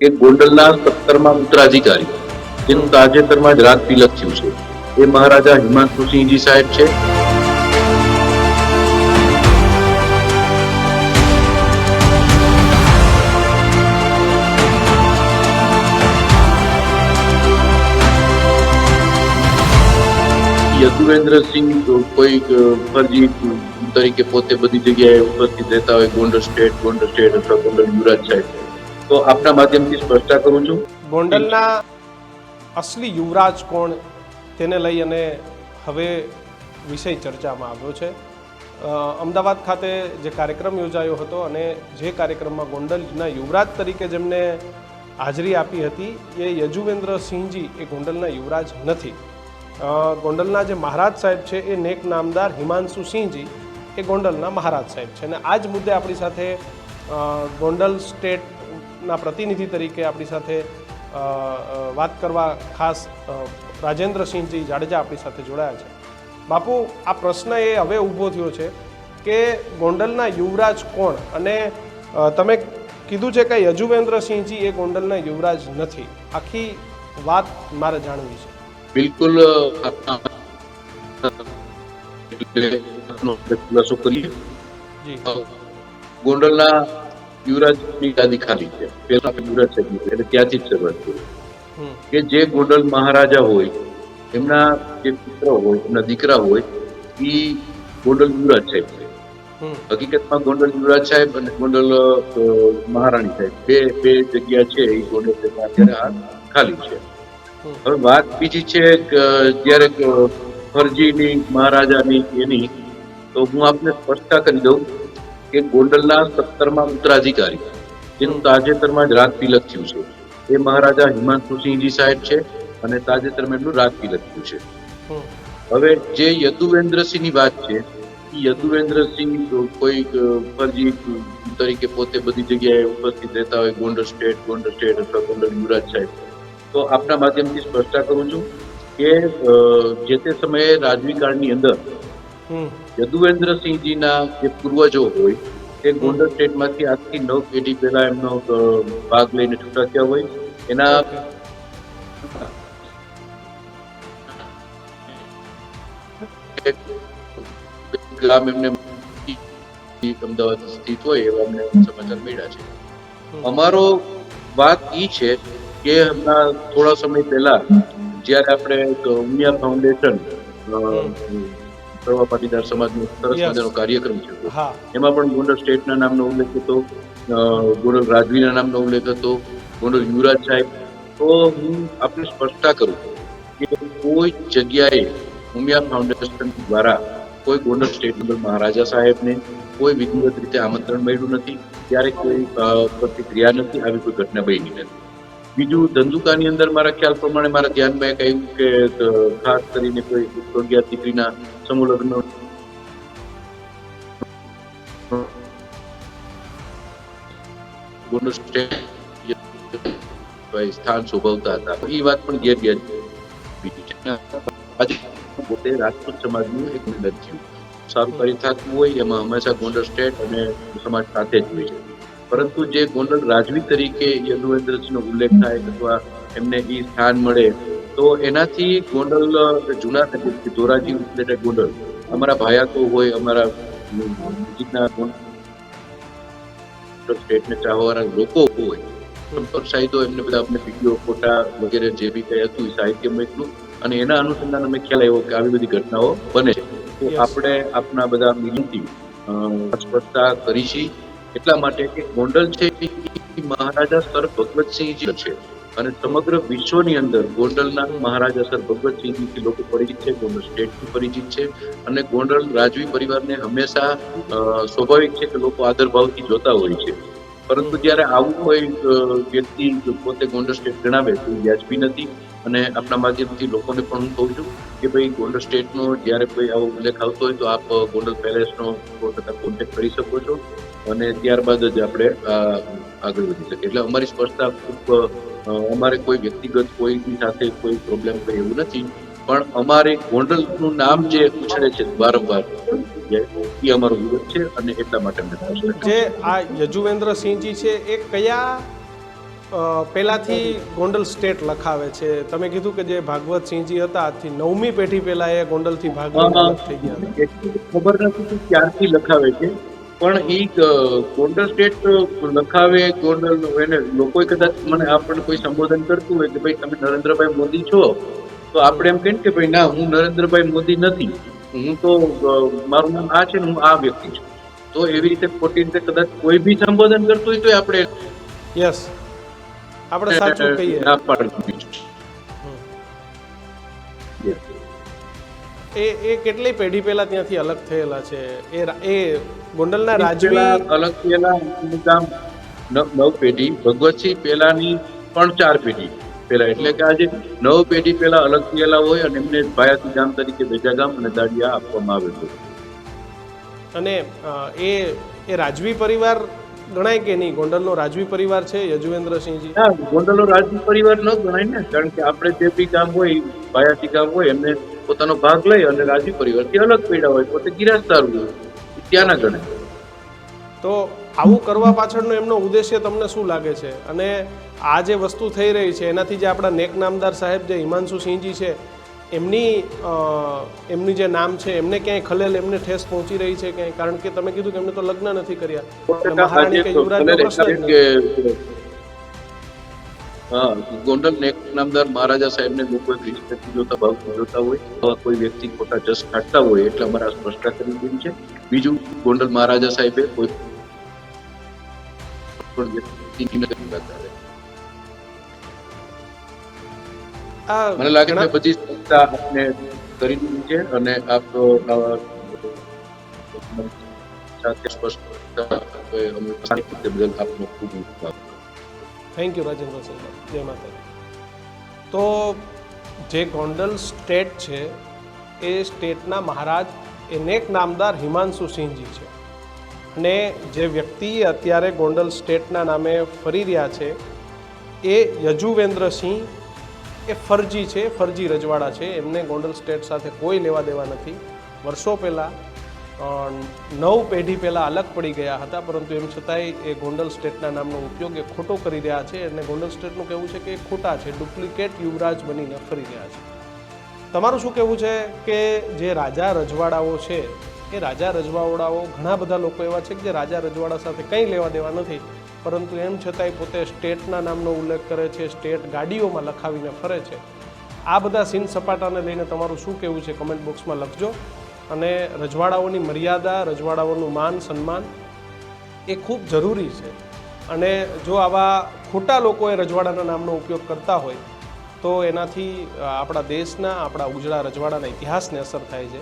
કે ગોંડલના 17મા ઉત્તરાધિકારી જેનું તાજેતરમાં જ રાજ તિલક થયું છે એ મહારાજા હિમાંશુસિંહજી સાહેબ છે. યદુવેન્દ્રસિંહ કોઈ ફરજી તરીકે પોતે બધી જગ્યાએ ઉપસ્થિત રહેતા હોય, ગોંડલ સ્ટેટ અથવા ગોંડલ યુવરાજ સાહેબ, તો આપના માધ્યમથી સ્પષ્ટતા કરું છું. ગોંડલના અસલી યુવરાજ કોણ તેને લઈ અને હવે વિષય ચર્ચામાં આવ્યો છે. અમદાવાદ ખાતે જે કાર્યક્રમ યોજાયો હતો અને જે કાર્યક્રમમાં ગોંડલના યુવરાજ તરીકે જેમને હાજરી આપી હતી એ યજુવેન્દ્રસિંહજી એ ગોંડલના યુવરાજ નથી. ગોંડલના જે મહારાજ સાહેબ છે એ નેક નામદાર હિમાંશુસિંહજી એ ગોંડલના મહારાજ સાહેબ છે. અને આ જ મુદ્દે આપણી સાથે ગોંડલ સ્ટેટના પ્રતિનિધિ તરીકે આપણી સાથે વાત કરવા ખાસ રાજેન્દ્રસિંહજી જાડેજા આપણી સાથે જોડાયા છે. બાપુ, આ પ્રશ્ન એ હવે ઊભો થયો છે કે ગોંડલના યુવરાજ કોણ? અને તમે કીધું છે કે યજુવેન્દ્રસિંહજી એ ગોંડલના યુવરાજ નથી. આખી વાત મારે જાણવી છે. બિલકુલ ખુલાસો કરીએ. ગોંડલના યુવરાજની ગાદી ખાલી છે. પેલા યુવરાજ સાહેબ એટલે ત્યાંથી જ શરૂઆત કરી કે જે ગોંડલ મહારાજા હોય એમના જે પુત્ર હોય, એમના દીકરા હોય, એ ગોંડલ યુવરાજ સાહેબ છે. હકીકતમાં ગોંડલ યુવરાજ સાહેબ અને ગોંડલ મહારાણી સાહેબ બે જગ્યા છે એ ગોંડલ અત્યારે ખાલી છે. હવે વાત બીજી છે જયારે ફરજીની મહારાજાની એની, તો હું આપને સ્પષ્ટતા કરી દઉં કે ગોંડલના 17મા ઉત્તરાધિકારી જેનું તાજેતરમાં જ રાજ તિલક થયું છે એ મહારાજા હિમાંશુસિંહજી સાહેબ છે અને તાજેતરમાં એમનું રાજ તિલક થયું છે. હવે જે યદુવેન્દ્રસિંહની વાત છે, યદુવેન્દ્રસિંહ કોઈ ફરજી તરીકે પોતે બધી જગ્યાએ ઉપસ્થિત રહેતા હોય, ગોંડલ સ્ટેટ અથવા ગોંડલ યુવરાજ સાહેબ, તો આપના માધ્યમથી સ્પષ્ટતા કરું છું કે જે તે સમયે રાજવી કાળની અંદર યદુવેન્દ્રસિંહજીના જે પૂર્વજો હોય તે ગોંડલ સ્ટેટમાંથી આજથી 9 પેઢી પહેલા એમનો ભાગ લઈને છૂટા થયા હોય. એના ગામ એમને અમદાવાદ સ્થિત હોય એવા અમને સમાચાર મળ્યા છે. અમારો વાત ઈ છે કે હમણાં થોડા સમય પહેલા જયારે આપણે ઉમિયા ફાઉન્ડેશન સર્વ પાટીદાર સમાજનો સરસ મજાનો કાર્યક્રમ છે, એમાં પણ ગોંડલ સ્ટેટના નામનો ઉલ્લેખ હતો, ગોંડલ રાજવીના નામનો ઉલ્લેખ હતો, ગોંડલ યુવરાજ સાહેબ. તો હું આપને સ્પષ્ટતા કરું કે કોઈ જગ્યાએ ઉમિયા ફાઉન્ડેશન દ્વારા કોઈ ગોંડલ સ્ટેટ મહારાજા સાહેબને કોઈ વિધિવત રીતે આમંત્રણ મળ્યું નથી, ત્યારે કોઈ પ્રતિક્રિયા નથી, આવી કોઈ ઘટના બની નથી. બીજું, ધંધુકાની અંદર મારા ખ્યાલ પ્રમાણે મારા ધ્યાનમાં એક આવ્યું કે ખાસ કરીને કોઈ અગિયાર દીકરીના સમૂહ લગ્ન ગોંડલ સ્ટેટ સ્થાન શોભવતા હતા. એ વાત પણ પોતે રાજપૂત સમાજનું એક નિર્ણય થયું. સારું કાર્ય થતું હોય એમાં હંમેશા ગોંડલ સ્ટેટ અને સમાજ સાથે જ હોય છે. પરંતુ જે ગોંડલ રાજવી તરીકે યદુવેન્દ્રસિંહનો ઉલ્લેખ થાય અથવા એમને એ સ્થાન મળે, તો એનાથી ગોંડલ જૂના ધોરાજી ઉપલેટા ગોંડલ અમારા ભાયાતો હોય, અમારા નજીકના સ્ટેટને ચાહવાના લોકો હોય, સંપર્ક સાહિત્યો એમને બધા અમને વિડીયો, ફોટા વગેરે જે બી કઈ હતું એ સાહિત્ય મોકલું અને એના અનુસંધાન અમે ખ્યાલ આવ્યો કે આવી બધી ઘટનાઓ બને છે. તો આપણે આપના બધા વિનંતી સ્પષ્ટતા કરી છે એટલા માટે કે ગોંડલ છે મહારાજા સર ભગવતસિંહજી છે અને સમગ્ર વિશ્વની અંદર ગોંડલના મહારાજા સર ભગવતસિંહજી લોકો પરિચિત છે, ગોંડલ સ્ટેટથી પરિચિત છે અને ગોંડલ રાજવી પરિવારને હંમેશા સ્વાભાવિક છે કે લોકો આદરભાવથી જોતા હોય છે. પરંતુ જયારે આવું કોઈ વ્યક્તિ પોતે ગોંડલ સ્ટેટ ગણાવે તો વ્યાજબી નથી. અને આપણા માધ્યમથી લોકોને પણ હું કહું છું કે ભાઈ ગોંડલ સ્ટેટનો જયારે કોઈ આવો ઉલ્લેખ આવતો હોય તો આપ ગોંડલ પેલેસનો કોન્ટેક્ટ કરી શકો છો અને ત્યારબાદ જ આપણે આગળ વધી શકીએ. એટલે અમારી સ્પષ્ટતા ખૂબ, અમારે કોઈ વ્યક્તિગત કોઈની સાથે કોઈ પ્રોબ્લેમ કોઈ એવું નથી, પણ અમારે ગોંડલનું નામ જે ઉછળે છે વારંવાર એ અમારો વિરોધ છે અને એટલા માટે જે આ યજુવેન્દ્રસિંહજી છે એ કયા પહેલાંથી ગોંડલ સ્ટેટ લખાવે છે. તમે કીધું કે જે ભાગવતસિંહજી હતા આજથી 9મી પેઢી પહેલા એ ગોંડલથી ભાગવીને અલગ થઈ ગયા હતા. એટલું ખબર નથી કે ક્યારથી લખાવે છે, પણ એ ગોંડલ સ્ટેટ લખાવે ગોંડલ એને લોકો કદાચ મને આપણને કોઈ સંબોધન કરતું હોય કે ભાઈ તમે નરેન્દ્રભાઈ મોદી છો, તો આપણે એમ કહીએ કે ભાઈ ના, હું નરેન્દ્રભાઈ મોદી નથી, હું તો મારું નામ આ છે ને હું આ વ્યક્તિ છું. તો એવી રીતે ખોટી રીતે કદાચ કોઈ બી સંબોધન કરતું હોય તો આપણે યસ, આપણે સાચું કહીએ. ના પાડવી છે. એ કેટલી પેઢી પહેલા ત્યાંથી અલગ થયેલા છે? એ ગોંડલના રાજવી અલગ થયેલા ગામ 9 પેઢી, ભગવતસિંહ પહેલાની પણ 4 પેઢી પહેલા, એટલે કે આજે 9 પેઢી પહેલા અલગ થયેલા હોય અને એમને ભાયાતી ગામ તરીકે બેજા ગામ અને દાડિયા આપવામાં આવે છે. અને એ રાજવી પરિવાર ગણાય કે નહીં? ગોંડલનો રાજવી પરિવાર છે યજુવેન્દ્રસિંહજી? હા, ગોંડલનો રાજવી પરિવાર ન ગણાય ને, કારણ કે આપણે જે બી ગામ હોય, ભાયાતી ગામ હોય, એમને પોતાનો ભાગ લઈ અને રાજવી પરિવારથી અલગ પડ્યા હોય, પોતે ગિરાજદાર હોય, ત્યાંના ગણાય. તો આવું કરવા પાછળનો એમનો ઉદ્દેશ્ય તમને શું લાગે છે? અને આ જે વસ્તુ થઈ રહી છે એનાથી જે આપણા નેક નામદાર સાહેબ જે હિમાંશુસિંહજી છે એમની જે નામ છે એમને ક્યાંય ખલેલ, એમને ઠેસ પહોંચી રહી છે ક્યાંય? કારણ કે તમે કીધું કે એમને તો લગ્ન નથી કર્યા, મહારાણી કે યુવરાજનો પ્રશ્ન જ નથી. હા, ગોંડલ નેક નામદાર મહારાજા સાહેબને લોકો એક રિસ્પેક્ટ જોતા, ભાવ જોતા હોય, આવા કોઈ વ્યક્તિ ખોટા જસ કાઢતા હોય એટલે અમારે આ સ્પષ્ટતા કરવી જોઈએ છે. બીજું, ગોંડલ મહારાજા સાહેબે કોઈ પણ વ્યક્તિની નથી કરતા. મને લાગે છે બધી સ્પષ્ટતા આપને કરી દીધી છે અને આપ સાથે સ્પષ્ટતા બદલ આપનો ખૂબ ખૂબ આભાર. થેન્ક યુ રાજેન્દ્રસિંહભાઈ, જય માતાજી. તો જે ગોંડલ સ્ટેટ છે એ સ્ટેટના મહારાજ એ નેક નામદાર હિમાંશુસિંહજી છે, અને જે વ્યક્તિ અત્યારે ગોંડલ સ્ટેટના નામે ફરી રહ્યા છે એ યજુવેન્દ્રસિંહ એ ફરજી છે, ફરજી રજવાડા છે. એમને ગોંડલ સ્ટેટ સાથે કોઈ લેવા દેવા નથી. વર્ષો પહેલાં 9 પેઢી પહેલાં અલગ પડી ગયા હતા, પરંતુ એમ છતાંય એ ગોંડલ સ્ટેટના નામનો ઉપયોગ એ ખોટો કરી રહ્યા છે. અને ગોંડલ સ્ટેટનું કહેવું છે કે એ ખોટા છે, ડુપ્લિકેટ યુવરાજ બનીને ફરી રહ્યા છે. તમારું શું કહેવું છે કે જે રાજા રજવાડાઓ છે એ રાજા રજવાડાઓ, ઘણા બધા લોકો એવા છે કે જે રાજા રજવાડા સાથે કંઈ લેવા દેવા નથી, પરંતુ એમ છતાંય પોતે સ્ટેટના નામનો ઉલ્લેખ કરે છે, સ્ટેટ ગાડીઓમાં લખાવીને ફરે છે. આ બધા સીન સપાટાને લઈને તમારું શું કહેવું છે કમેન્ટ બોક્સમાં લખજો. અને રજવાડાઓની મર્યાદા, રજવાડાઓનું માન સન્માન એ ખૂબ જરૂરી છે. અને જો આવા ખોટા લોકો એ રજવાડાના નામનો ઉપયોગ કરતા હોય તો એનાથી આપણા દેશના, આપણા ઉજળા રજવાડાના ઇતિહાસને અસર થાય છે.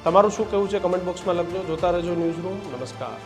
તમારું શું કહેવું છે કમેન્ટ બોક્સમાં લખજો. જોતા રહેજો ન્યૂઝ રૂમ. નમસ્કાર.